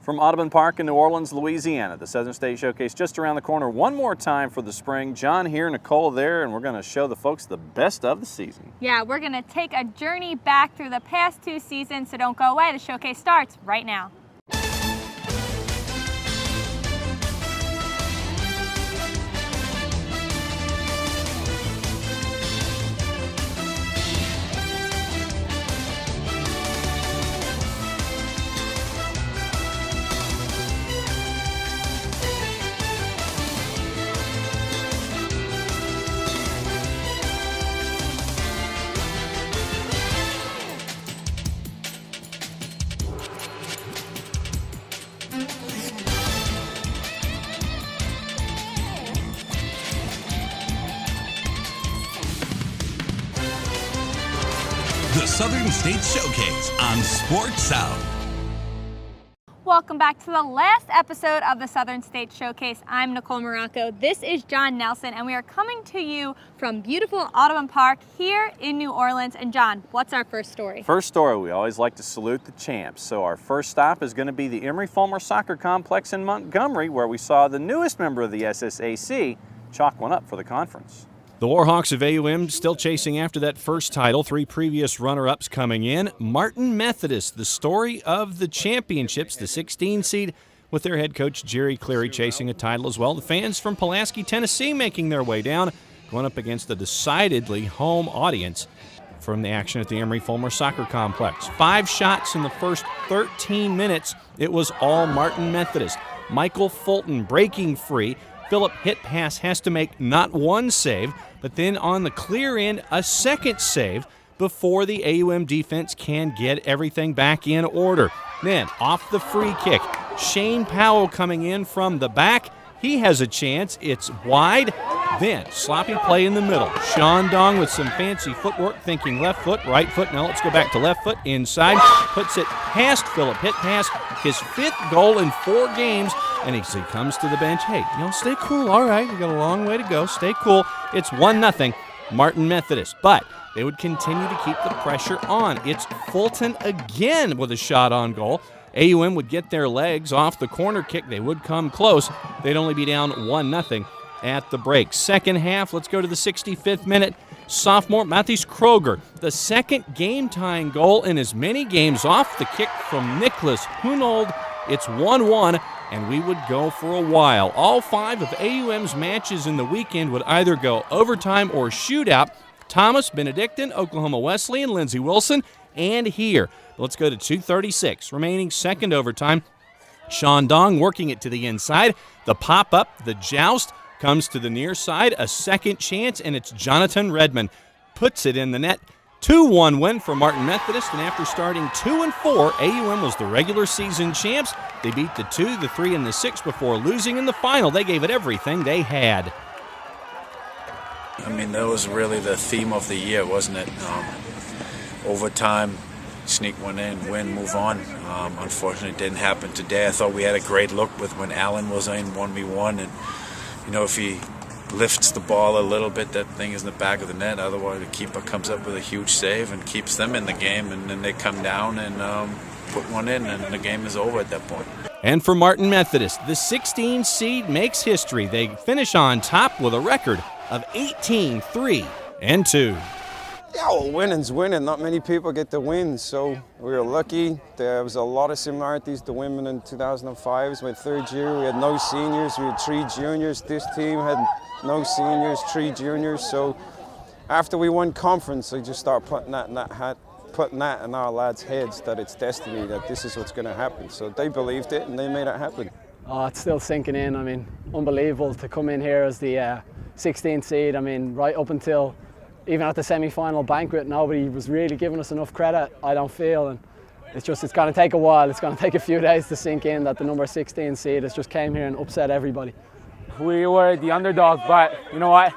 From Audubon Park in New Orleans, Louisiana, the Southern State Showcase just around the corner one more time for the spring. John here, Nicole there, and we're going to show the folks the best of the season. Yeah, we're going to take a journey back through the past 2 seasons, so don't go away. The showcase starts right now. The Southern State Showcase on Sports South. Welcome back to the last episode of the Southern State Showcase. I'm Nicole Morocco. This is John Nelson, and we are coming to you from beautiful Audubon Park here in New Orleans. And John, what's our first story? First story, we always like to salute the champs. So our first stop is going to be the Emory-Fulmer Soccer Complex in Montgomery, where we saw the newest member of the SSAC chalk one up for the conference. The Warhawks of AUM still chasing after that first title. 3 previous runner-ups coming in. Martin Methodist, the story of the championships, the 16 seed, with their head coach Jerry Cleary chasing a title as well. The fans from Pulaski, Tennessee making their way down, going up against a decidedly home audience from the action at the Emory-Fulmer Soccer Complex. 5 shots in the first 13 minutes. It was all Martin Methodist. Michael Fulton breaking free. Philip hit pass has to make not one save, but then on the clear end, a second save before the AUM defense can get everything back in order. Then, off the free kick, Shane Powell coming in from the back. He has a chance. It's wide. Then, sloppy play in the middle. Sean Dong with some fancy footwork, thinking left foot, right foot. Now let's go back to left foot, inside. Puts it past Philip. Hit pass, his 5th goal in 4 games. And he comes to the bench. Hey, stay cool. All right, we got a long way to go. Stay cool. It's 1-0 Martin Methodist. But they would continue to keep the pressure on. It's Fulton again with a shot on goal. AUM would get their legs off the corner kick. They would come close. They'd only be down 1-0 at the break. Second half, let's go to the 65th minute. Sophomore Matthijs Kroger, the second game-tying goal in as many games off the kick from Nicholas Hunold. It's 1-1, and we would go for a while. All 5 of AUM's matches in the weekend would either go overtime or shootout. Thomas, Benedictine, Oklahoma Wesleyan, Lindsey Wilson, and here. Let's go to 2:36, remaining second overtime. Sean Dong working it to the inside. The pop-up, the joust, comes to the near side. A second chance, and it's Jonathan Redmond. Puts it in the net. 2-1 win for Martin Methodist, and after starting 2-4, AUM was the regular season champs. They beat the 2, the 3, and the 6 before losing in the final. They gave it everything they had. I mean, that was really the theme of the year, wasn't it? Overtime, sneak one in, win, move on. Unfortunately, it didn't happen today. I thought we had a great look with when Allen was in 1v1, and if he lifts the ball a little bit, that thing is in the back of the net. Otherwise, the keeper comes up with a huge save and keeps them in the game, and then they come down and put one in, and the game is over at that point. And for Martin Methodist, the 16 seed makes history. They finish on top with a record of 18-3-2. Yeah, well, winning's winning. Not many people get to win, so we were lucky. There was a lot of similarities to women in 2005. It was my 3rd year. We had no seniors. We had 3 juniors. This team had no seniors, 3 juniors. So after we won conference, I just started putting that in our lads' heads that it's destiny, that this is what's going to happen. So they believed it, and they made it happen. Oh, it's still sinking in. I mean, unbelievable to come in here as the 16th seed. I mean, right up until even at the semi-final banquet, nobody was really giving us enough credit, I don't feel. And it's going to take a while. It's going to take a few days to sink in that the number 16 seed has just came here and upset everybody. We were the underdog, but you know what?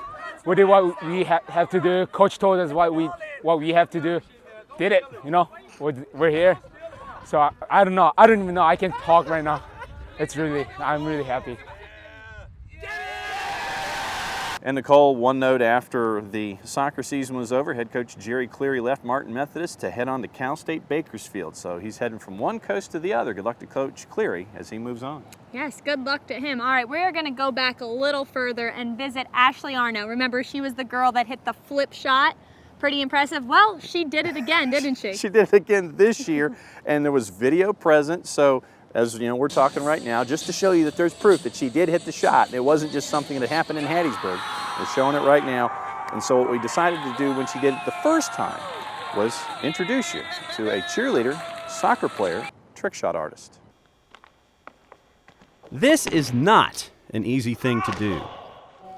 We did what we have to do. Coach told us what we have to do. Did it, We're here. So I don't know. I don't even know. I can't talk right now. I'm really happy. And Nicole, one note after the soccer season was over, head coach Jerry Cleary left Martin Methodist to head on to Cal State Bakersfield. So he's heading from one coast to the other. Good luck to Coach Cleary as he moves on. Yes, good luck to him. All right, we're going to go back a little further and visit Ashley Arno. Remember, she was the girl that hit the flip shot. Pretty impressive. Well, she did it again, didn't she? She did it again this year, and there was video present. So as you know, we're talking right now just to show you that there's proof that she did hit the shot. It wasn't just something that happened in Hattiesburg. We're showing it right now. And so what we decided to do when she did it the first time was introduce you to a cheerleader, soccer player, trick shot artist. This is not an easy thing to do.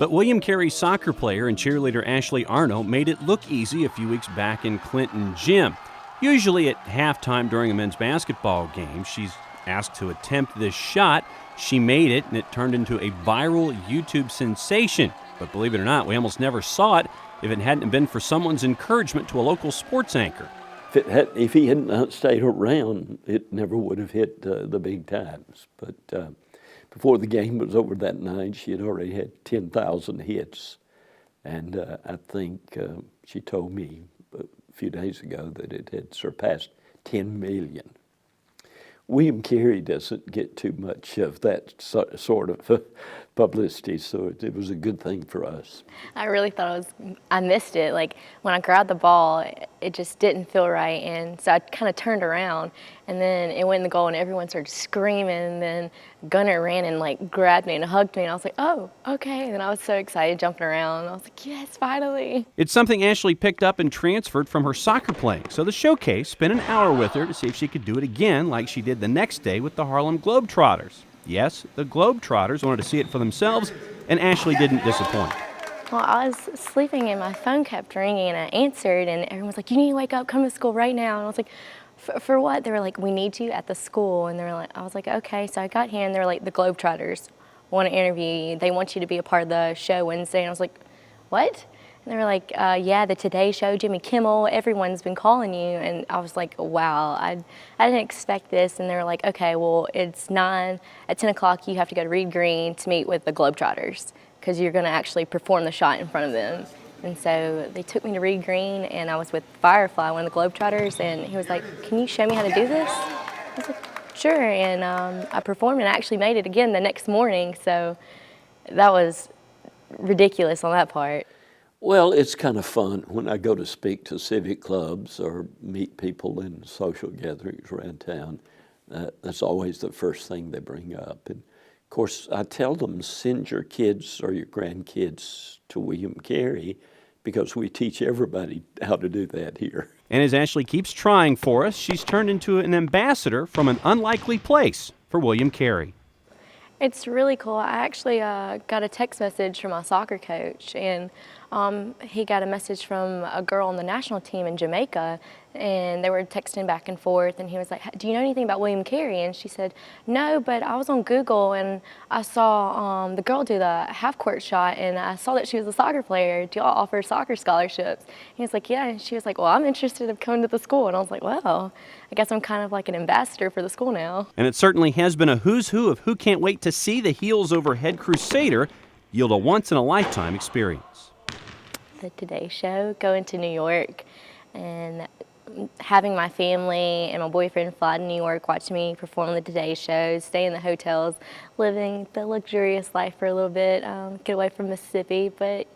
But William Carey soccer player and cheerleader Ashley Arno made it look easy a few weeks back in Clinton Gym. Usually at halftime during a men's basketball game, she's asked to attempt this shot. She made it, and it turned into a viral YouTube sensation. But believe it or not, we almost never saw it if it hadn't been for someone's encouragement to a local sports anchor. If he hadn't stayed around, it never would have hit the big times. But before the game was over that night, she had already had 10,000 hits. And I think she told me a few days ago that it had surpassed 10 million. William Carey doesn't get too much of that sort of publicity, so it was a good thing for us. I really thought I missed it. Like when I grabbed the ball, it just didn't feel right, and so I kind of turned around, and then it went in the goal, and everyone started screaming, and then Gunnar ran and like grabbed me and hugged me, and I was like, oh, okay, and I was so excited, jumping around. I was like, yes, finally. It's something Ashley picked up and transferred from her soccer playing, so the showcase spent an hour with her to see if she could do it again like she did the next day with the Harlem Globetrotters. Yes, the Globetrotters wanted to see it for themselves, and Ashley didn't disappoint. Well, I was sleeping and my phone kept ringing, and I answered, and everyone was like, you need to wake up, come to school right now. And I was like, for what? They were like, we need you at the school. And they were like, I was like, okay. So I got here, and they were like, the Globetrotters want to interview you. They want you to be a part of the show Wednesday. And I was like, what? And they were like, yeah, the Today Show, Jimmy Kimmel, everyone's been calling you. And I was like, wow, I didn't expect this. And they were like, okay, well, it's 9. At 10 o'clock, you have to go to Reed Green to meet with the Globetrotters because you're going to actually perform the shot in front of them. And so they took me to Reed Green, and I was with Firefly, one of the Globetrotters, and he was like, can you show me how to do this? I was like, sure. And I performed, and I actually made it again the next morning. So that was ridiculous on that part. Well, it's kind of fun when I go to speak to civic clubs or meet people in social gatherings around town. That's always the first thing they bring up. And of course, I tell them, send your kids or your grandkids to William Carey because we teach everybody how to do that here. And as Ashley keeps trying for us, she's turned into an ambassador from an unlikely place for William Carey. It's really cool. I actually got a text message from my soccer coach, and he got a message from a girl on the national team in Jamaica, and they were texting back and forth, and he was like, do you know anything about William Carey? And she said, no, but I was on Google, and I saw the girl do the half-court shot, and I saw that she was a soccer player. Do y'all offer soccer scholarships? He was like, yeah, and she was like, well, I'm interested in coming to the school. And I was like, well, I guess I'm kind of like an ambassador for the school now. And it certainly has been a who's who of who can't wait to see the Heels Over Head Crusader yield a once-in-a-lifetime experience. The Today Show, going to New York, and having my family and my boyfriend fly to New York, watch me perform the Today Show, stay in the hotels, living the luxurious life for a little bit, get away from Mississippi. But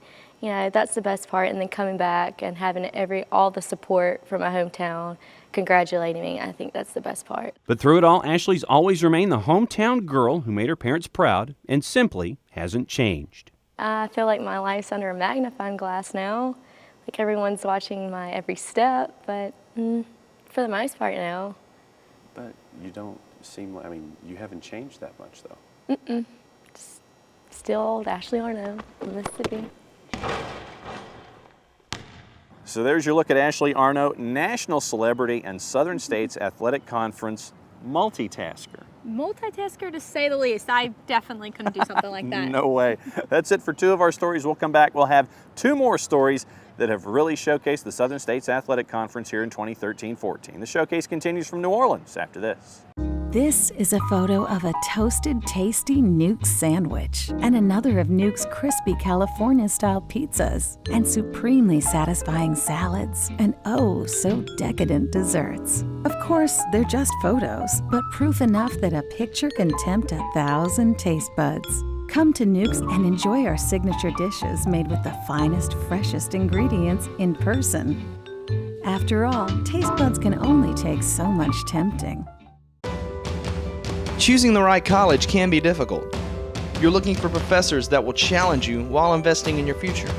you know, that's the best part. And then coming back and having all the support from my hometown congratulating me, I think that's the best part. But through it all, Ashley's always remained the hometown girl who made her parents proud and simply hasn't changed. I feel like my life's under a magnifying glass now. Like everyone's watching my every step, but for the most part now. But you don't seem like, I mean, you haven't changed that much though. Mm-mm. Still old Ashley Arno from Mississippi. So there's your look at Ashley Arno, national celebrity and Southern States Athletic Conference multitasker. Multitasker to say the least. I definitely couldn't do something like that. No way. That's it for 2 of our stories. We'll come back. We'll have 2 more stories that have really showcased the Southern States Athletic Conference here in 2013-14. The showcase continues from New Orleans after this. This is a photo of a toasted, tasty Nuke's sandwich and another of Nuke's crispy California-style pizzas and supremely satisfying salads and oh, so decadent desserts. Of course, they're just photos, but proof enough that a picture can tempt 1,000 taste buds. Come to Nuke's and enjoy our signature dishes made with the finest, freshest ingredients in person. After all, taste buds can only take so much tempting. Choosing the right college can be difficult. You're looking for professors that will challenge you while investing in your future.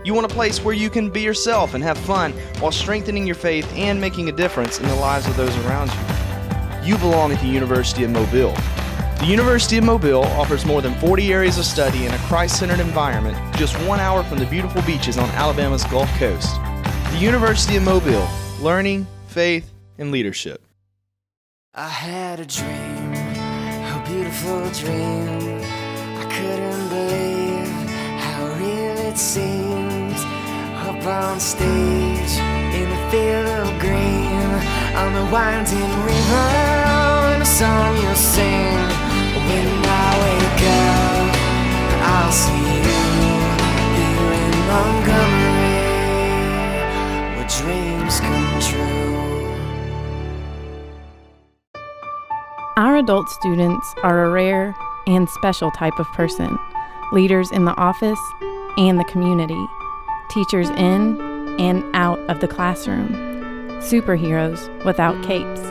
You want a place where you can be yourself and have fun while strengthening your faith and making a difference in the lives of those around you. You belong at the University of Mobile. The University of Mobile offers more than 40 areas of study in a Christ-centered environment just 1 hour from the beautiful beaches on Alabama's Gulf Coast. The University of Mobile, learning, faith, and leadership. I had a dream, a beautiful dream. I couldn't believe how real it seems. Up on stage, in a field of green, on the winding river, and a song you'll sing. When I wake up, I'll see you here in Montgomery, where dreams come true. Our adult students are a rare and special type of person, leaders in the office and the community, teachers in and out of the classroom, superheroes without capes.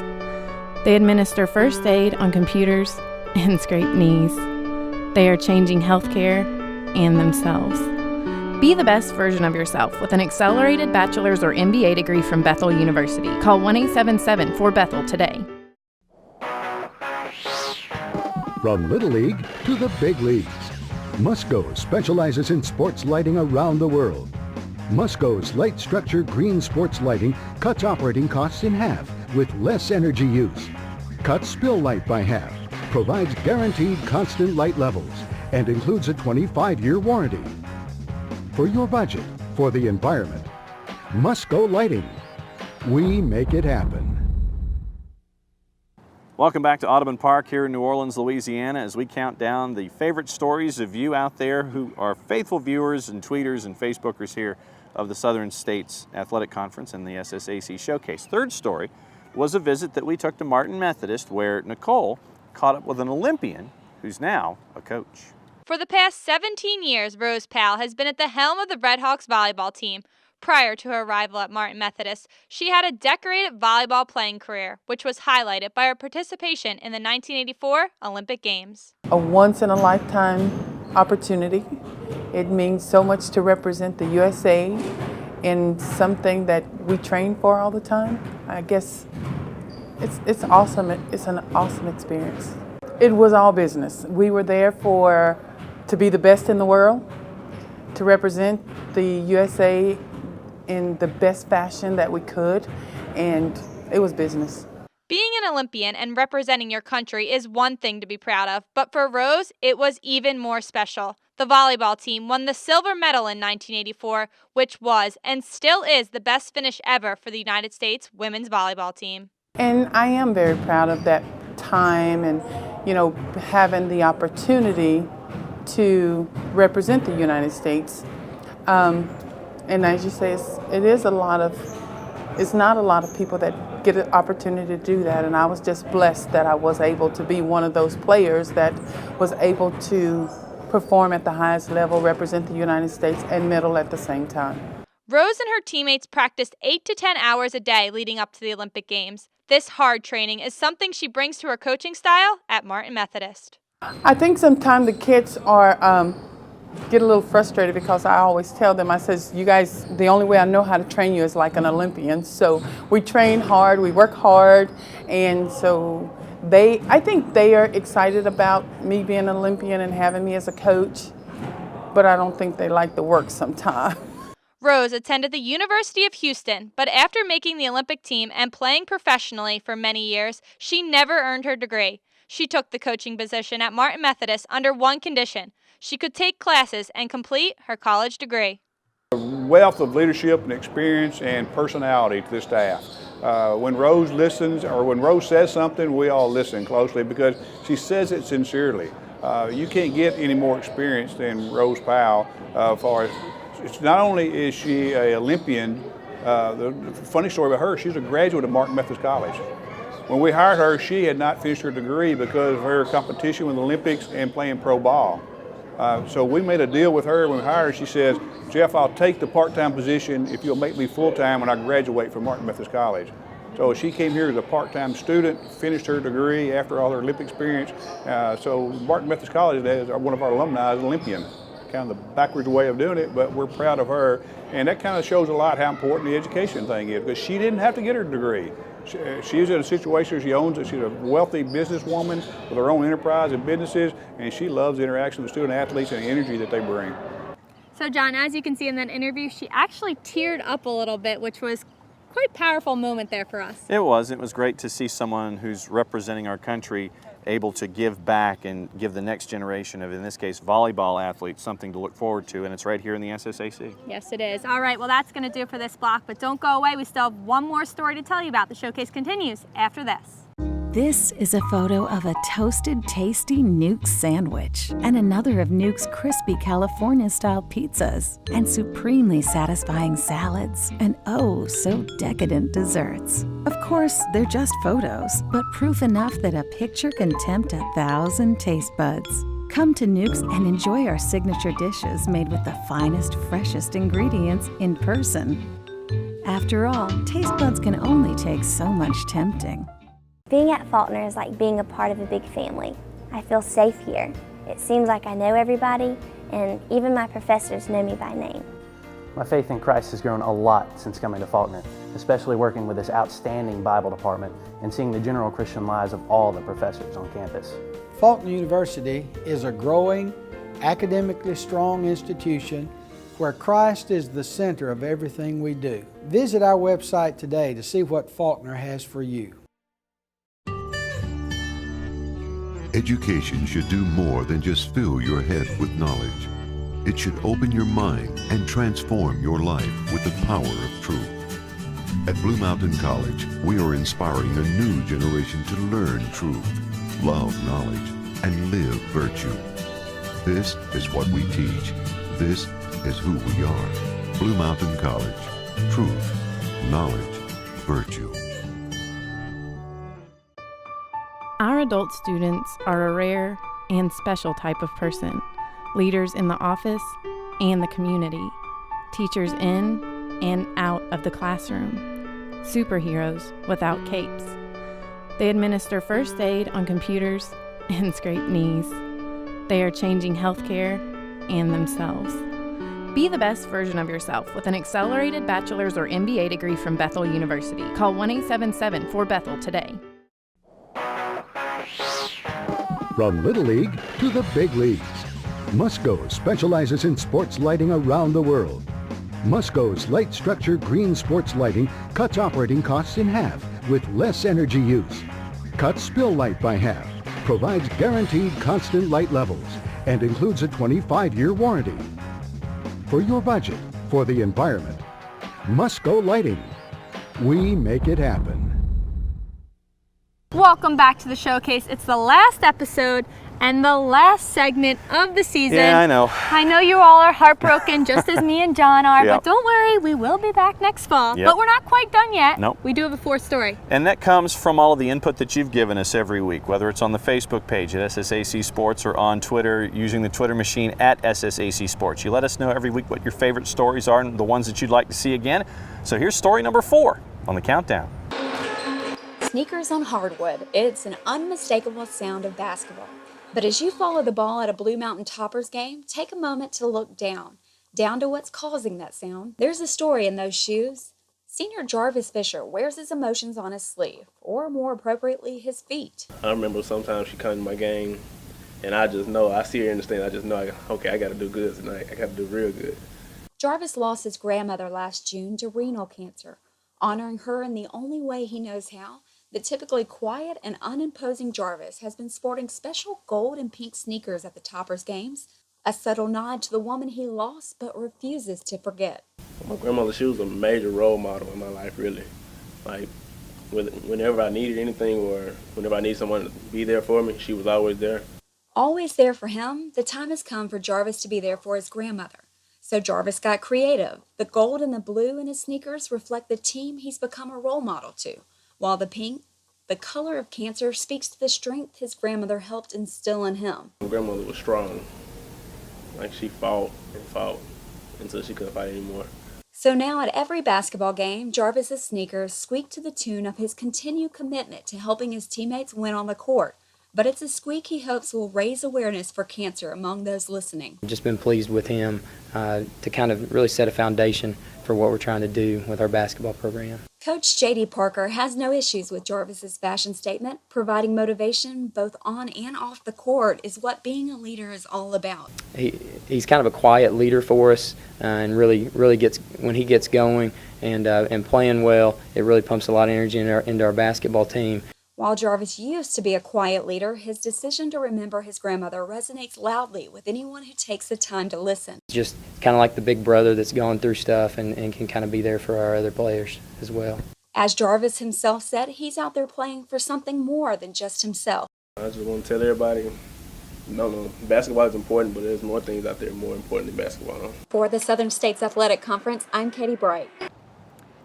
They administer first aid on computers and scrape knees. They are changing healthcare and themselves. Be the best version of yourself with an accelerated bachelor's or MBA degree from Bethel University. Call 1-877-4BETHEL today. From Little League to the big leagues, Musco specializes in sports lighting around the world. Musco's light structure green sports lighting cuts operating costs in half with less energy use, cuts spill light by half, provides guaranteed constant light levels, and includes a 25-year warranty. For your budget, for the environment, Musco Lighting. We make it happen. Welcome back to Audubon Park here in New Orleans, Louisiana, as we count down the favorite stories of you out there who are faithful viewers and tweeters and Facebookers here of the Southern States Athletic Conference and the SSAC Showcase. Third story was a visit that we took to Martin Methodist, where Nicole caught up with an Olympian who's now a coach. For the past 17 years, Rose Powell has been at the helm of the Red Hawks volleyball team. Prior to her arrival at Martin Methodist, she had a decorated volleyball playing career, which was highlighted by her participation in the 1984 Olympic Games. A once-in-a-lifetime opportunity. It means so much to represent the USA in something that we train for all the time. I guess it's awesome. It's an awesome experience. It was all business. We were there to be the best in the world, to represent the USA in the best fashion that we could, and it was business. Being an Olympian and representing your country is one thing to be proud of, but for Rose, it was even more special. The volleyball team won the silver medal in 1984, which was and still is the best finish ever for the United States women's volleyball team. And I am very proud of that time and, having the opportunity to represent the United States. And as you say, it's not a lot of people that get an opportunity to do that, and I was just blessed that I was able to be one of those players that was able to perform at the highest level, represent the United States, and medal at the same time. Rose and her teammates practiced 8 to 10 hours a day leading up to the Olympic Games. This hard training is something she brings to her coaching style at Martin Methodist. I think sometimes the kids get a little frustrated because I always tell them, I says, you guys, the only way I know how to train you is like an Olympian. So we train hard, we work hard, and so I think they are excited about me being an Olympian and having me as a coach, but I don't think they like the work sometimes. Rose attended the University of Houston, but after making the Olympic team and playing professionally for many years, she never earned her degree. She took the coaching position at Martin Methodist under one condition: she could take classes and complete her college degree. A wealth of leadership and experience and personality to the staff. When Rose listens, or when Rose says something, we all listen closely because she says it sincerely. You can't get any more experience than Rose Powell. It's not only is she an Olympian, the funny story about her, she's a graduate of Martin Methodist College. When we hired her, she had not finished her degree because of her competition with the Olympics and playing pro ball. So we made a deal with her when we hired her. She says, Jeff, I'll take the part-time position if you'll make me full-time when I graduate from Martin Methodist College. So she came here as a part-time student, finished her degree after all her Olympic experience. So Martin Methodist College is one of our alumni is an Olympian. Kind of the backwards way of doing it, but we're proud of her. And that kind of shows a lot how important the education thing is, because she didn't have to get her degree. She's in a situation where she owns it. She's a wealthy businesswoman with her own enterprise and businesses, and she loves the interaction with student athletes and the energy that they bring. So John, as you can see in that interview, she actually teared up a little bit, which was quite a powerful moment there for us. It was. It was great to see someone who's representing our country able to give back and give the next generation of, in this case, volleyball athletes something to look forward to, and it's right here in the SSAC. Yes, it is. All right, well, that's going to do it for this block, but don't go away. We still have one more story to tell you about. The showcase continues after this. This is a photo of a toasted, tasty Nuke sandwich and another of Nuke's crispy California-style pizzas and supremely satisfying salads and oh, so decadent desserts. Of course, they're just photos, but proof enough that a picture can tempt 1,000 taste buds. Come to Nuke's and enjoy our signature dishes made with the finest, freshest ingredients in person. After all, taste buds can only take so much tempting. Being at Faulkner is like being a part of a big family. I feel safe here. It seems like I know everybody, and even my professors know me by name. My faith in Christ has grown a lot since coming to Faulkner, especially working with this outstanding Bible department and seeing the general Christian lives of all the professors on campus. Faulkner University is a growing, academically strong institution where Christ is the center of everything we do. Visit our website today to see what Faulkner has for you. Education should do more than just fill your head with knowledge. It should open your mind and transform your life with the power of truth. At Blue Mountain College, we are inspiring a new generation to learn truth, love knowledge, and live virtue. This is what we teach. This is who we are. Blue Mountain College. Truth, knowledge, virtue. Our adult students are a rare and special type of person, leaders in the office and the community, teachers in and out of the classroom, superheroes without capes. They administer first aid on computers and scrape knees. They are changing healthcare and themselves. Be the best version of yourself with an accelerated bachelor's or MBA degree from Bethel University. Call 1-877-4BETHEL today. From Little League to the big leagues, Musco specializes in sports lighting around the world. Musco's light structure green sports lighting cuts operating costs in half with less energy use, cuts spill light by half, provides guaranteed constant light levels, and includes a 25-year warranty. For your budget, for the environment, Musco Lighting. We make it happen. Welcome back to the showcase. It's the last episode and the last segment of the season. Yeah, I know. I know you all are heartbroken, just as me and John are, Yep. but don't worry, we will be back next fall. Yep. But we're not quite done yet. Nope. We do have a fourth story. And that comes from all of the input that you've given us every week, whether it's on the Facebook page at SSAC Sports or on Twitter using the Twitter machine at SSAC Sports. You let us know every week what your favorite stories are and the ones that you'd like to see again. So here's story number 4 on the countdown. Sneakers on hardwood. It's an unmistakable sound of basketball. But as you follow the ball at a Blue Mountain Toppers game, take a moment to look down to what's causing that sound. There's a story in those shoes. Senior Jarvis Fisher wears his emotions on his sleeve, or more appropriately, his feet. I remember sometimes she comes to my game, and I just know, I see her in the stand, I just know, okay, I got to do good tonight. I got to do real good. Jarvis lost his grandmother last June to renal cancer. Honoring her in the only way he knows how, the typically quiet and unimposing Jarvis has been sporting special gold and pink sneakers at the Toppers games, a subtle nod to the woman he lost but refuses to forget. My grandmother, she was a major role model in my life, really. Like, whenever I needed anything or whenever I needed someone to be there for me, she was always there. Always there for him, the time has come for Jarvis to be there for his grandmother. So Jarvis got creative. The gold and the blue in his sneakers reflect the team he's become a role model to, while the pink, the color of cancer, speaks to the strength his grandmother helped instill in him. My grandmother was strong. Like, she fought and fought until she couldn't fight anymore. So now at every basketball game, Jarvis's sneakers squeak to the tune of his continued commitment to helping his teammates win on the court. But it's a squeak he hopes will raise awareness for cancer among those listening. I've just been pleased with him to kind of really set a foundation for what we're trying to do with our basketball program. Coach J.D. Parker has no issues with Jarvis's fashion statement. Providing motivation both on and off the court is what being a leader is all about. He's kind of a quiet leader for us, and really gets, when he gets going and playing well, it really pumps a lot of energy into our basketball team. While Jarvis used to be a quiet leader, his decision to remember his grandmother resonates loudly with anyone who takes the time to listen. Just kind of like the big brother that's going through stuff and can kind of be there for our other players as well. As Jarvis himself said, he's out there playing for something more than just himself. I just want to tell everybody, no, basketball is important, but there's more things out there more important than basketball. For the Southern States Athletic Conference, I'm Katie Bright.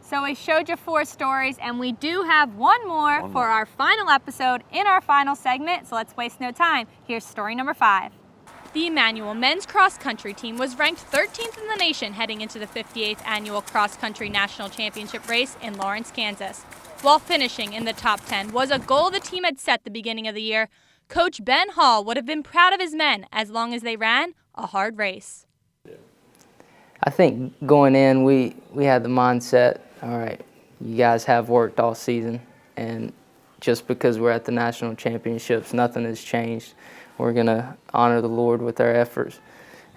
So we showed you 4 stories, and we do have one more for our final episode in our final segment, so let's waste no time. Here's story number 5. The Emmanuel men's cross-country team was ranked 13th in the nation heading into the 58th annual cross-country national championship race in Lawrence, Kansas. While finishing in the top 10 was a goal the team had set at the beginning of the year, Coach Ben Hall would have been proud of his men as long as they ran a hard race. I think going in, we had the mindset, all right, you guys have worked all season, and just because we're at the national championships, nothing has changed. We're going to honor the Lord with our efforts,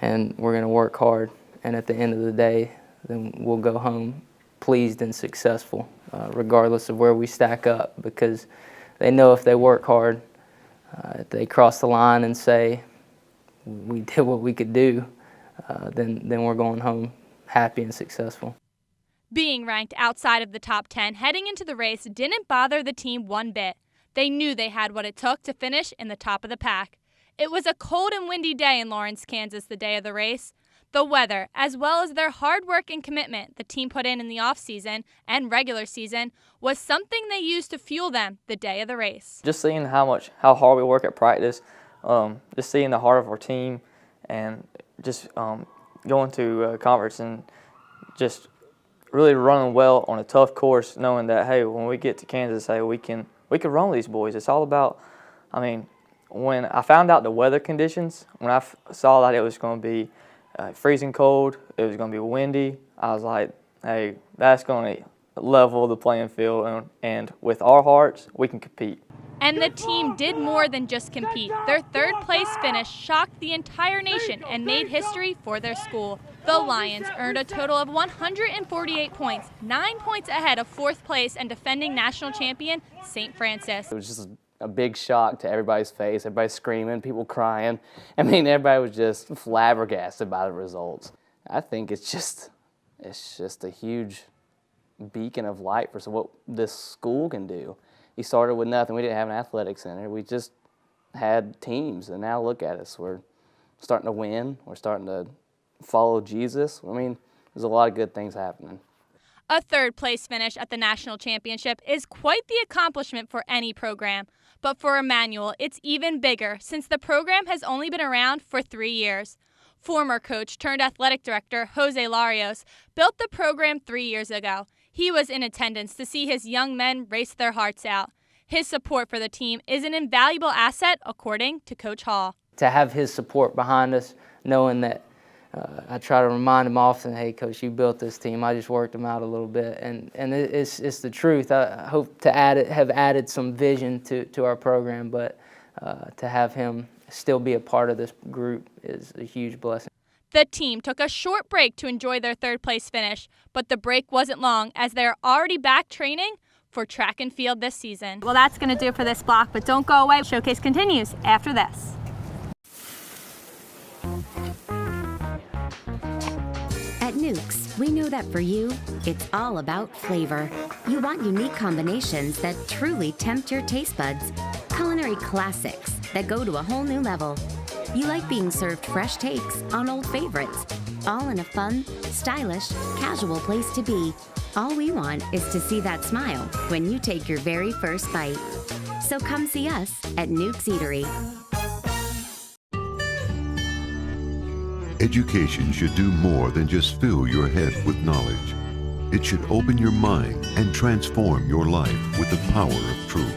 and we're going to work hard. And at the end of the day, then we'll go home pleased and successful, regardless of where we stack up, because they know if they work hard, if they cross the line and say, we did what we could do, then we're going home happy and successful. Being ranked outside of the top 10 heading into the race didn't bother the team one bit. They knew they had what it took to finish in the top of the pack. It was a cold and windy day in Lawrence, Kansas the day of the race. The weather, as well as their hard work and commitment the team put in the off-season and regular season, was something they used to fuel them the day of the race. Just seeing how hard we work at practice, just seeing the heart of our team, and just going to conference and just really running well on a tough course, knowing that, hey, when we get to Kansas, hey, we can run with these boys. It's all about, when I found out the weather conditions, when I saw that it was going to be freezing cold, it was going to be windy, I was like, hey, that's going to level the playing field, and with our hearts, we can compete. And the team did more than just compete. Their third-place finish shocked the entire nation and made history for their school. The Lions earned a total of 148 points, 9 points ahead of 4th place and defending national champion St. Francis. It was just a big shock to everybody's face, everybody screaming, people crying. Everybody was just flabbergasted by the results. I think it's just a huge beacon of light for what this school can do. We started with nothing. We didn't have an athletic center. We just had teams, and now look at us. We're starting to win. We're starting to follow Jesus. There's a lot of good things happening. A third-place finish at the national championship is quite the accomplishment for any program. But for Emmanuel, it's even bigger since the program has only been around for 3 years. Former coach turned athletic director Jose Larios built the program 3 years ago. He was in attendance to see his young men race their hearts out. His support for the team is an invaluable asset, according to Coach Hall. To have his support behind us, knowing that I try to remind him often, hey, Coach, you built this team. I just worked them out a little bit. And it's the truth. I hope to have added some vision to our program, but to have him still be a part of this group is a huge blessing. The team took a short break to enjoy their third-place finish, but the break wasn't long as they're already back training for track and field this season. Well, that's going to do it for this block, but don't go away. Showcase continues after this. At Nukes, We know that for you, it's all about flavor. You want unique combinations that truly tempt your taste buds. Culinary classics that go to a whole new level. You like being served fresh takes on old favorites, all in a fun, stylish, casual place to be. All we want is to see that smile when you take your very first bite. So come see us at Nuke's Eatery. Education should do more than just fill your head with knowledge. It should open your mind and transform your life with the power of truth.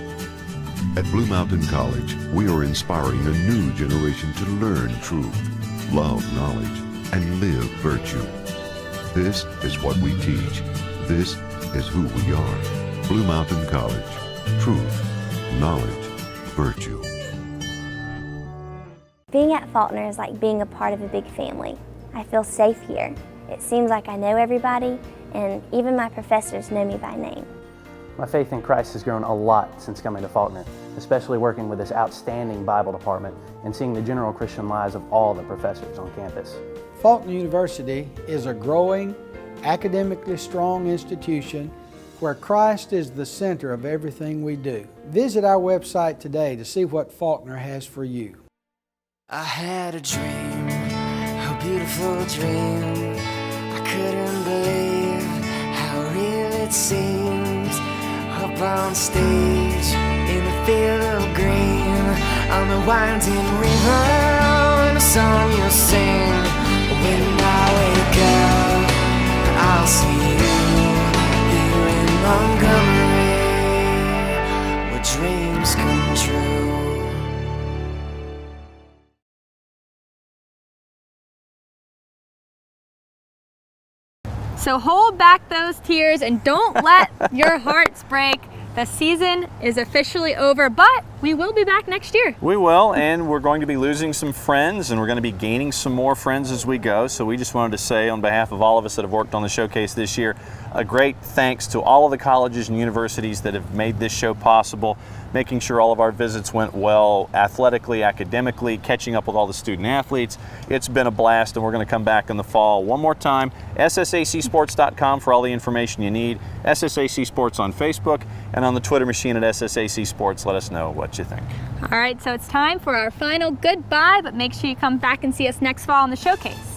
At Blue Mountain College, we are inspiring a new generation to learn truth, love knowledge, and live virtue. This is what we teach. This is who we are. Blue Mountain College. Truth, knowledge, virtue. Being at Faulkner is like being a part of a big family. I feel safe here. It seems like I know everybody, and even my professors know me by name. My faith in Christ has grown a lot since coming to Faulkner, especially working with this outstanding Bible department and seeing the general Christian lives of all the professors on campus. Faulkner University is a growing, academically strong institution where Christ is the center of everything we do. Visit our website today to see what Faulkner has for you. I had a dream, a beautiful dream. I couldn't believe how real it seemed. Up on stage, in the field of green, on the winding river, and a song you'll sing. When I wake up, I'll see you here in Montgomery, where dreams come true. So hold back those tears and don't let your hearts break. The season is officially over, but we will be back next year. We will, and we're going to be losing some friends, and we're going to be gaining some more friends as we go. So we just wanted to say, on behalf of all of us that have worked on the showcase this year, a great thanks to all of the colleges and universities that have made this show possible, making sure all of our visits went well, athletically, academically, catching up with all the student athletes. It's been a blast, and we're going to come back in the fall. One more time, SSACsports.com for all the information you need, SSAC Sports on Facebook, and on the Twitter machine at SSAC Sports. Let us know what you think. All right, so it's time for our final goodbye, but make sure you come back and see us next fall on the showcase.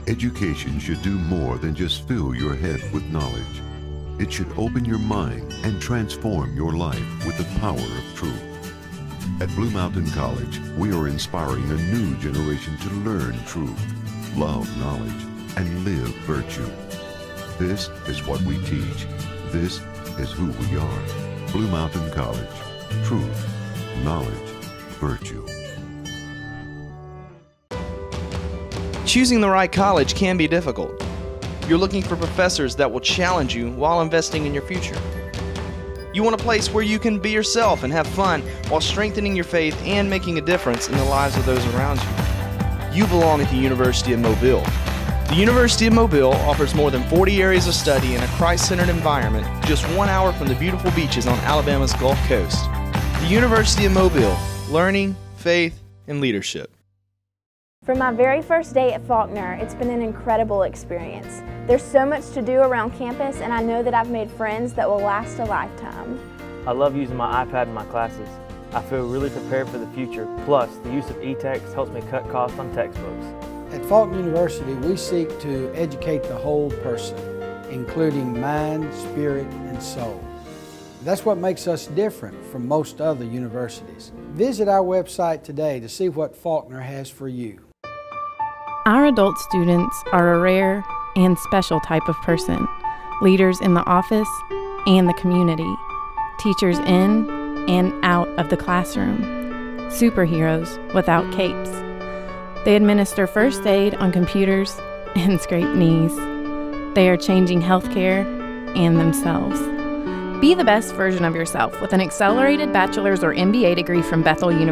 Education should do more than just fill your head with knowledge. It should open your mind and transform your life with the power of truth. At Blue Mountain College, we are inspiring a new generation to learn truth, love knowledge, and live virtue. This is what we teach. This is who we are. Blue Mountain College. Truth, knowledge, virtue. Choosing the right college can be difficult. You're looking for professors that will challenge you while investing in your future. You want a place where you can be yourself and have fun while strengthening your faith and making a difference in the lives of those around you. You belong at the University of Mobile. The University of Mobile offers more than 40 areas of study in a Christ-centered environment just 1 hour from the beautiful beaches on Alabama's Gulf Coast. The University of Mobile, learning, faith, and leadership. From my very first day at Faulkner, it's been an incredible experience. There's so much to do around campus, and I know that I've made friends that will last a lifetime. I love using my iPad in my classes. I feel really prepared for the future. Plus, the use of e-text helps me cut costs on textbooks. At Faulkner University, we seek to educate the whole person, including mind, spirit, and soul. That's what makes us different from most other universities. Visit our website today to see what Faulkner has for you. Our adult students are a rare and special type of person, leaders in the office and the community, teachers in and out of the classroom, superheroes without capes. They administer first aid on computers and scrape knees. They are changing healthcare and themselves. Be the best version of yourself with an accelerated bachelor's or MBA degree from Bethel University.